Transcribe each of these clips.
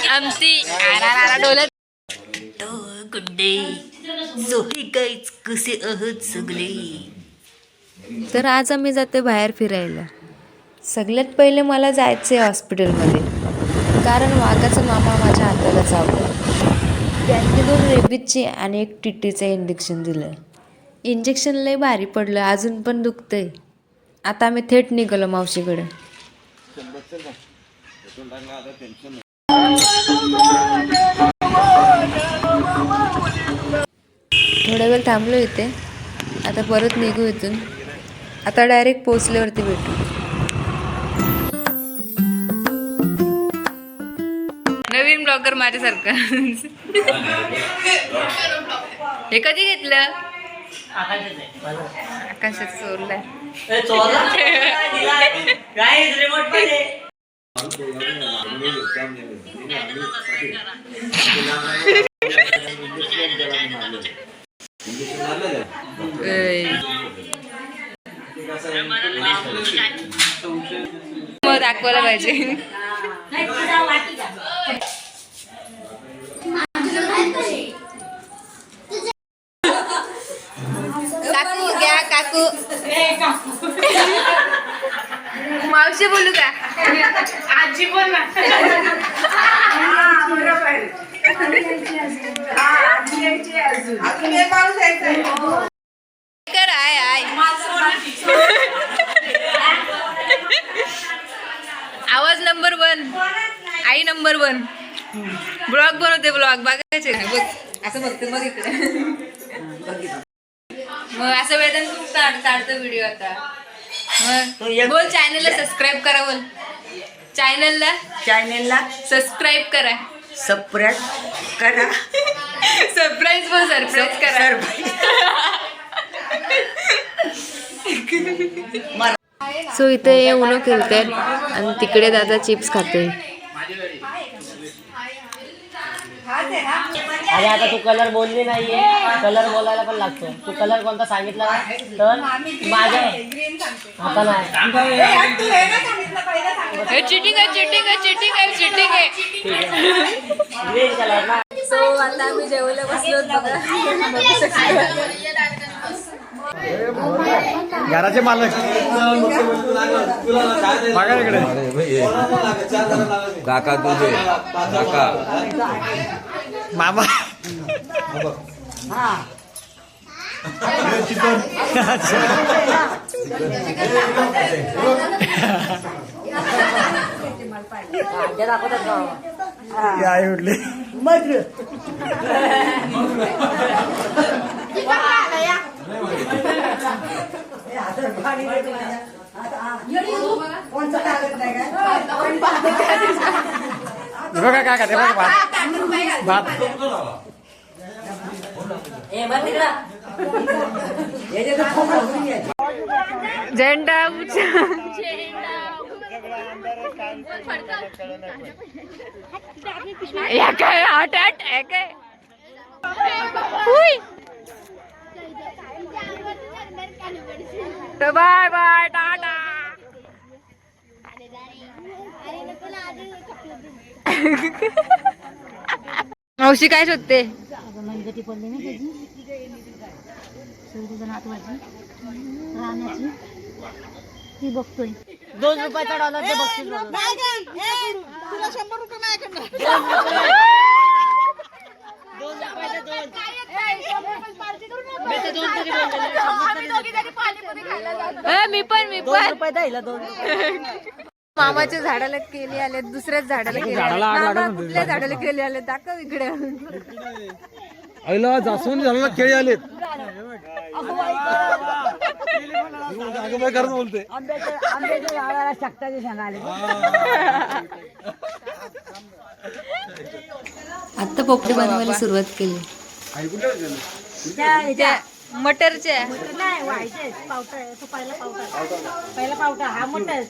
आमची डोलत गुड्डे सोही गाईच कसे आहोत सगळे. तर आज आम्ही जाते बाहेर फिरायला. सगळ्यात पहिले मला जायचं आहे हॉस्पिटलमध्ये, कारण वाघाचा मामा माझ्या हाताला चावला. त्यांनी 2 रेबीजचे आणि 1 टीटीचं इंजेक्शन दिलं. इंजेक्शन लय भारी पडलं, अजून पण दुखतंय. आता आम्ही थेट निघालो मावशीकडे. थोडा वेळ थांबलो इथे, आता परत निघू इथून. आता डायरेक्ट पोचल्यावरती भेटू. नवीन ब्लॉगर माझ्यासारखं. हे कधी घेतलं? आकाशात चोरलाय. मग दाखवायला पाहिजे. काकू घ्या काकू. मावशी बोलू का? आजी बोल ना. आवाज नंबर 1, आई नंबर 1. ब्लॉग बनवते, ब्लॉग बघायचे. बघ असं बघते मग इकडे. मग असं वेळेला तू काढतो व्हिडिओ. आता मग बोल चॅनलला सबस्क्राईब करा. बोल चॅनलला सबस्क्राईब करा. सबस्क्राईब करा. सरप्राईज बोल, सरप्राईज करा. सो इथे उनो खेळतात आणि तिकडे दादा चिप्स खाते. अरे आता तू कलर बोलली नाहीये, कलर बोलायला पण लागतो. तू कलर कोणता सांगितला तर माझ्या आता नाही. चिटिंग आहे. ग्रीन कलर ना. सो आता आम्ही जेवायला बसलो. घराचे मालक बघा इकडे. काका तुझे काका मामा. आई उठली. बघा काका ते बघा भात. झेंडा काय हॉट काय. Bye bye tata. मावशी काय शोधते? मनगटी पडली ना त्याची, नातवाची राहण्याची ती बघतोय. 2 रुपयाचा डॉलर ते बक्षीस. तुला 100 रुपये माझ्याकडनं. मी पण 2 रुपये द्यायला 2. मामाच्या झाडाला केली आले, दुसऱ्याच झाडाला केली कुठल्या झाडाला केली आले दाखव इकडे. आईला जासून झाला केळी आलेत. बोलते आंब्याच्या झाडाला शकताचे सांगाले. आता पोपटी बनवायला सुरुवात केली. त्या मटरच्या नाही व्हायचे पावटा. तो पहिला पावटा हा मटर.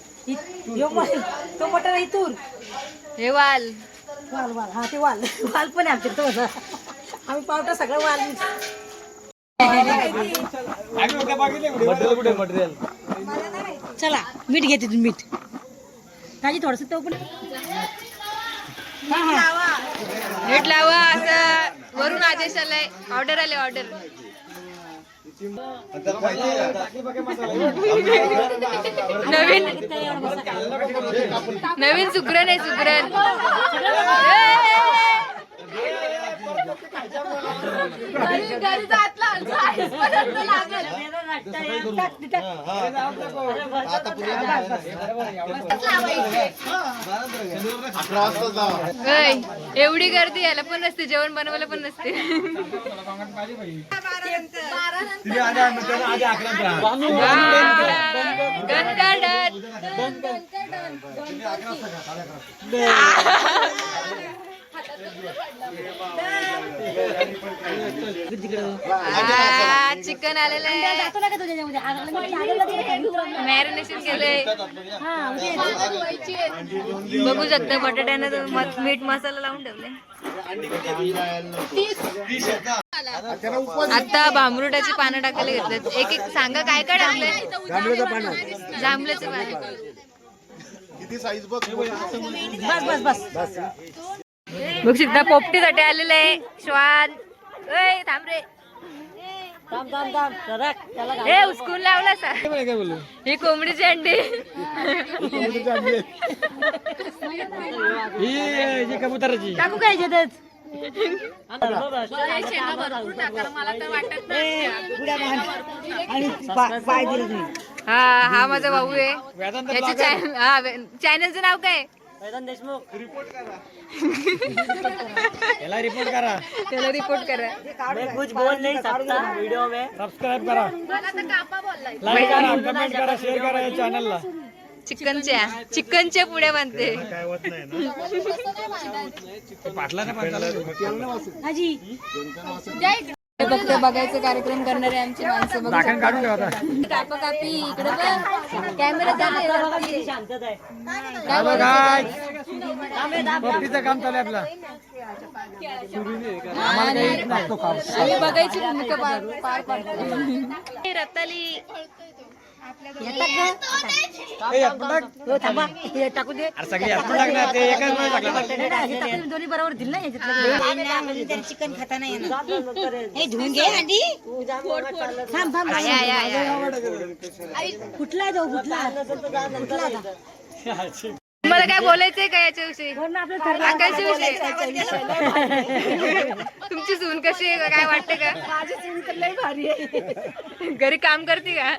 तो मटर इथून हे वाल हा ते वाल पण आहे आमच्या. तो आम्ही पावटा सगळं वाल. चला मीठ घेते. मीठ ताजी थोडस तो पण नीट लावा असं वरून आदेश आलाय. ऑर्डर आले ऑर्डर. नवीन नवीन सुगरण आहे सुगरण. एवढी गर्दी यायला पण नसते, जेवण बनवायला पण नसते. चिकन आलेलं आहे, मॅरिनेशन केलंय. बघू शकता बटाट्यानं मीठ मसाला लावून ठेवले. आता भांबरुटाची पानं टाकायला घेतलेत. एक एक सांगा काय काय टाकलंय. जांभळाचं पानं. बघ शिकता पोपटीसाठी आलेलं आहे. श्वान थांब रे. हे उचकून लावला सा. ही कोंबडीची अंडी. कबुतराची टाकू काय याच्यातच? हा माझा भाऊ आहे. चॅनलचं नाव काय? देशमुख. याला रिपोर्ट करा. त्याला रिपोर्ट करा. मैं कुछ बोल नहीं सकता वीडियो में. सबस्क्राईब करा, लाईक करा, कमेंट करा, शेअर करा या चॅनलला. चिकनच्या पुढे बनते. काय होत नाही ना पाटला ना फक्त बघायचं कार्यक्रम करणारे आमची माणसं. दाखन काढून ठेवा आता. कापा कापी इकडे पण कॅमेरा शांतता आहे. काय काय पोपटीचं काम चालू आहे आपलं. आम्हाला काही येत नाही तो काम. आम्ही बघायची भूमिका पार पाडतो. रताली टाकू दे. अरे सगळी आपण टाकणार ते एकाच वेळी टाकलं. दोन्ही बरोबर दिल ना याच्यातलं. चिकन खाता नाही हे धुवून घे अंडी. थांब थांब. कुठला जाऊ कुठला मला काय बोलायचंय का याच्याविषयी? कशाविषयी? तुमची सून कशी आहे? काय वाटते का? माझी सून तर लय भारी आहे. घरी काम करते का?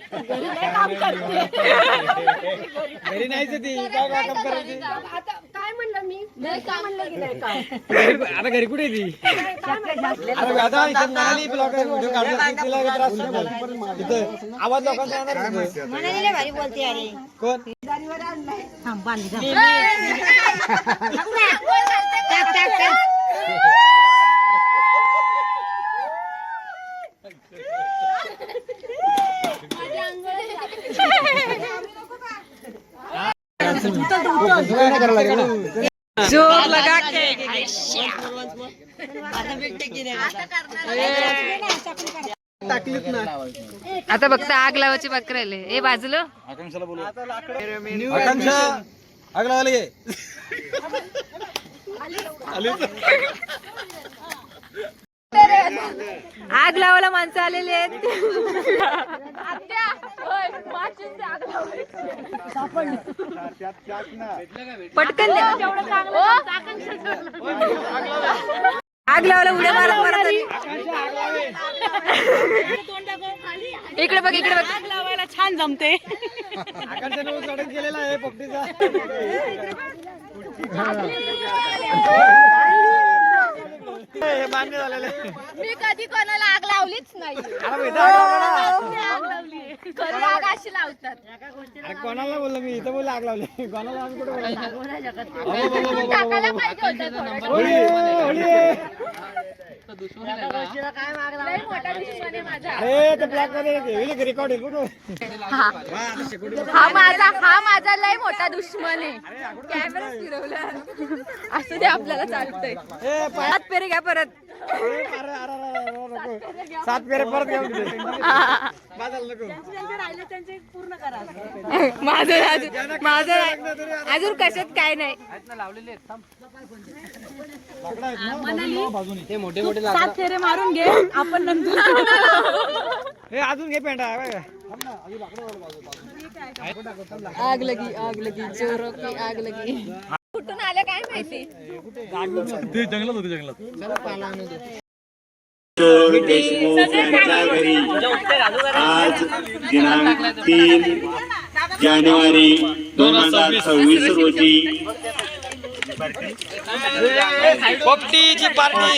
घरी नाहीच ती काय काम करायची. आता काय म्हणलं मी म्हणलं की नाही काय आता घरी कुठे ती? अरे आता इथं म्हणाली व्हिडिओ काढतात तिला त्रास होतो. इथं आवाज लोकांचा येणार नाही. म्हणाली भारी बोलते अरे. कोण थांब बांधली. टाक टाक टाक. जोर लगा के आता फक्त आग लावायची बाकी राहिले. हे बाजूला आकांक्षाला बोलू. आकांक्षा आग लावायला ये. आग लावायला माणसं आलेली आहेत. पटकन द्या. आग लावायला उड्या मारत मारत आली. इकडे बघ इकडे बघ. आग लावायला छान जमते. आकांक्षाने उचलून गेलेला आहे पोपटीचा. हे मान्य झालेलं आहे. मी कधी कोणाला आग लावलीच नाही. अरे इथं आग लावली. खरी आग अशी लावतात. अरे कोणाला बोललो मी? इथं बोललो आग लावली. कोणाला आम्ही कुठे टाकायला पाहिजे होतं थोडं. होळी लय मोठा दुश्मन आहे माझा. अरे ते ब्लॅक मध्ये रेकॉर्ड आहे. हा माझा लय मोठा दुश्मन आहे. कॅमेरा फिरवला असू दे आपल्याला चालतंय. हात पेरे घ्या परत. 7 फेरे परत घेऊन तिथे. बाजारला नको. ज्यांचे राहिले त्यांचे पूर्ण करा. माझं अजून कशात काय नाही. लाकडं आहेत ना बाजूने. ते मोठे मोठे 7 फेरे मारून घे आपण नंतर. हे अजून घे पेंडा. आग लगी जोरो की आग लगी. कुठून आलं काय माहिती. ते जंगलात होते जंगलात. देशमुख यांच्या घरी आज दिनांक 3 जानेवारी 2026 रोजी पोपटीची पार्टी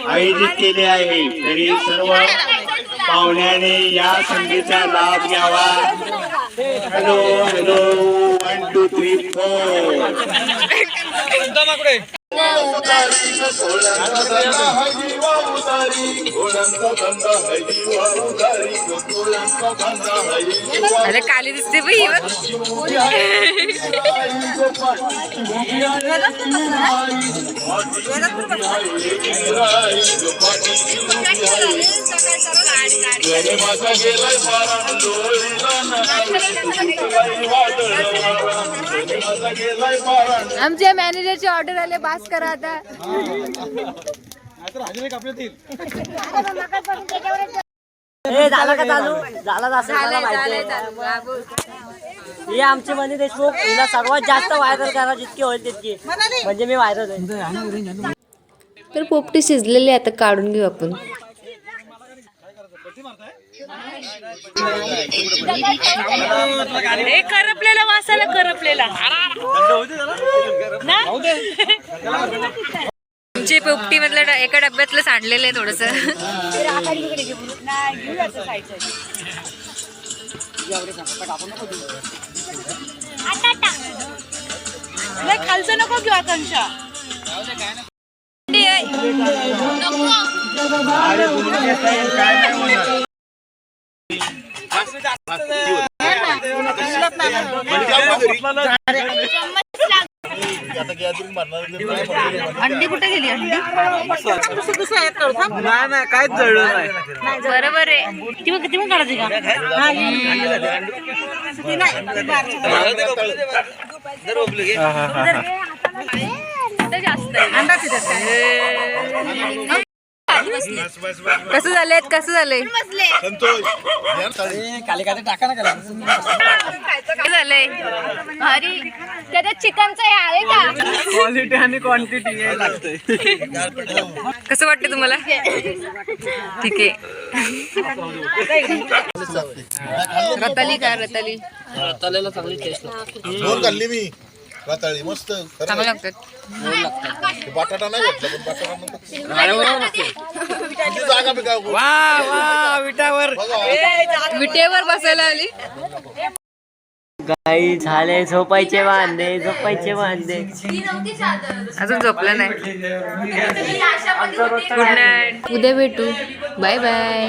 आयोजित केली आहे. तरी सर्व पाहुण्याने या संधीचा लाभ घ्यावा. Hello hello 1 2 3 4. अरे काली दिसते बाई ही बघ. आमच्या मॅनेजरची ऑर्डर आले बास करा आता. हजेरी कापण्यात येईल. ए झालं का चालू झालं असेल मला माहिती आहे. ही आमची मनी देशमुख. हिला सर्वात जास्त व्हायरल करा जितकी होईल तितकी, म्हणजे मी व्हायरल आहे. तर पोपटी शिजलेली आता काढून घेऊ आपण. करपलेला वासाला करपलेला तुमची पोपटी मधलं एका डब्यातलं सांडलेलं आहे थोडस. खालचं नको घेऊ आकांक्षा. अंडी कुठे गेली. अंडी नाही काहीच जळलं नाही. बरोबर आहे. ती मग काढायची का. कसं झालंय कसं झालंय झालंय. अरे त्याच्यात चिकनचं हे आहे का. क्वालिटी आणि क्वांटिटी लागतंय. कसं वाटतं तुम्हाला. ठीक आहे. रताली का रताली रताळ्याला चांगली टेस्ट लागते. दोन खाल्ली मी रताळी मस्त चांगलं लागतात. बटाटा नाही घेतला पण बटाटा जागा बी काय वा वा विटावर विटेवर बसायला आली. काही झाले झोपायचे वांदे अजून झोपलं नाही. Good night. उद्या भेटू. Bye bye.